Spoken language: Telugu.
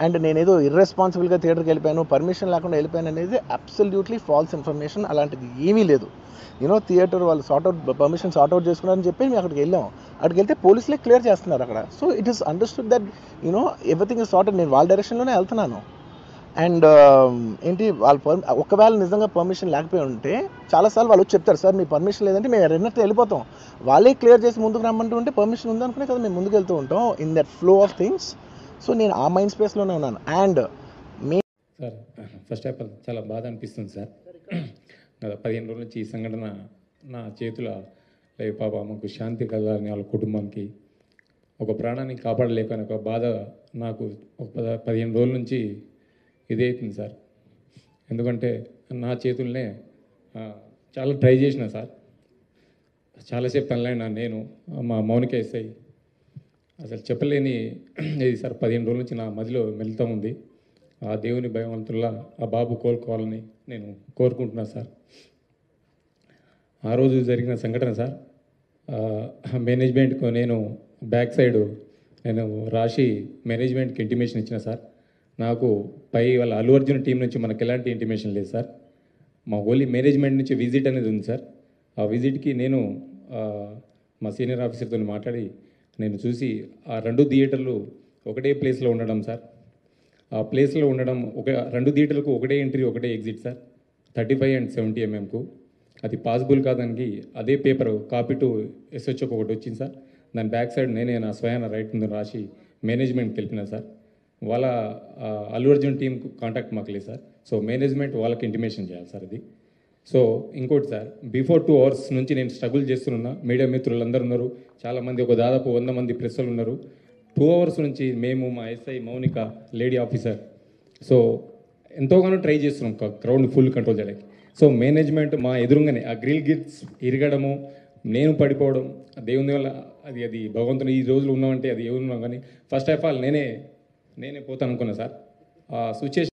అండ్ నేనేదో ఇర్రెస్పాన్సిబుల్గా థియేటర్కి వెళ్ళిపోయాను, పర్మిషన్ లేకుండా వెళ్ళిపోయాను అనేది అబ్సల్యూట్లీ ఫాల్స్ ఇన్ఫర్మేషన్. అలాంటిది ఏమీ లేదు. థియేటర్ వాళ్ళు పర్మిషన్ సార్ట్అవుట్ చేసుకున్నారని చెప్పి మేము అక్కడికి వెళ్ళాం. అక్కడికి వెళ్తే పోలీసులే క్లియర్ చేస్తున్నారు అక్కడ. So it is understood that everything is sorted. నేను వాళ్ళ డైరెక్షన్లోనే వెళ్తున్నాను. అండ్ ఏంటి ఒకవేళ నిజంగా పర్మిషన్ లేకపోయి ఉంటే చాలాసార్లు వాళ్ళు చెప్తారు, సార్ మీ పర్మిషన్ లేదంటే మేము రెండింటితో వెళ్ళిపోతాం. వాళ్ళే క్లియర్ చేసి ముందుకు రమ్మంటూ ఉంటే పర్మిషన్ ఉందనుకునే కదా మేము ముందుకు వెళ్తూ ఉంటాం in that flow of things. So నేను ఆ మైండ్ స్పేస్లోనే ఉన్నాను. And sir first of all చాలా బాధ అనిపిస్తుంది సార్. గత 15 రోజుల నుంచి ఈ సంఘటన నా చేతుల లేదు. పాప మాకు శాంతి కలగాలని వాళ్ళ కుటుంబానికి ఒక ప్రాణాన్ని కాపాడలేకని ఒక బాధ నాకు ఒక 15 రోజుల నుంచి ఇదే అవుతుంది సార్. ఎందుకంటే నా చేతుల్నే చాలా ట్రై చేసిన సార్. చాలాసేపు తనలైనా నేను మా మౌనిక ఎస్ఐ అసలు చెప్పలేని ఇది సార్. 15 రోజుల నుంచి నా మదిలో మెలుతూ ఉంది. ఆ దేవుని భయవంతుల్లా ఆ బాబు కోలుకోవాలని నేను కోరుకుంటున్నాను సార్. ఆ రోజు జరిగిన సంఘటన సార్, మేనేజ్మెంట్కు నేను బ్యాక్ సైడ్ నేను రాసి మేనేజ్మెంట్కి ఇంటిమేషన్ ఇచ్చిన సార్. నాకు వాళ్ళ అల్లు అర్జున్ టీం నుంచి మనకు ఎలాంటి ఇంటిమేషన్ లేదు సార్. మా ఓన్లీ మేనేజ్మెంట్ నుంచి విజిట్ అనేది ఉంది సార్. ఆ విజిట్కి నేను మా సీనియర్ ఆఫీసర్తో మాట్లాడి నేను చూసి ఆ 2 థియేటర్లు ఒకటే ప్లేస్లో ఉండడం సార్. ఆ ప్లేస్లో ఉండడం 2 థియేటర్లకు ఒకటే ఎంట్రీ ఒకటే ఎగ్జిట్ సార్. 35 and 70 mm అది పాసిబుల్ కాదానికి అదే పేపర్ కాపీ టు SHO ఒకటి వచ్చింది సార్. దాని బ్యాక్ సైడ్ నేనే నా స్వయాన రైట్ ముందు రాసి మేనేజ్మెంట్కి వెళ్ళిన సార్. వాళ్ళ అల్లు అర్జున్ టీంకు కాంటాక్ట్ మాకు లేదు సార్. సో మేనేజ్మెంట్ వాళ్ళకి ఇంటిమేషన్ చేయాలి సార్ అది. సో ఇంకోటి సార్, బిఫోర్ 2 hours నుంచి నేను స్ట్రగుల్ చేస్తున్నా. మీడియా మిత్రులందరూ ఉన్నారు, చాలామంది దాదాపు 100 మంది ప్రెస్సులు ఉన్నారు. 2 hours నుంచి మేము మా SI Mounika lady officer so ఎంతోగానో ట్రై చేస్తున్నాం క్రౌడ్ ఫుల్ కంట్రోల్ చేయడానికి. సో మేనేజ్మెంట్ మా ఎదురుగానే ఆ గ్రిల్ గిట్స్ ఇరగడము, నేను పడిపోవడం దేవుని వల్ల అది భగవంతుని ఈ రోజులు ఉన్నామంటే అది ఎవరున్నాం. కానీ ఫస్ట్ ఆఫ్ ఆల్ నేనే పోతాను అనుకున్నా సార్. ఆ సిచ్యుయేషన్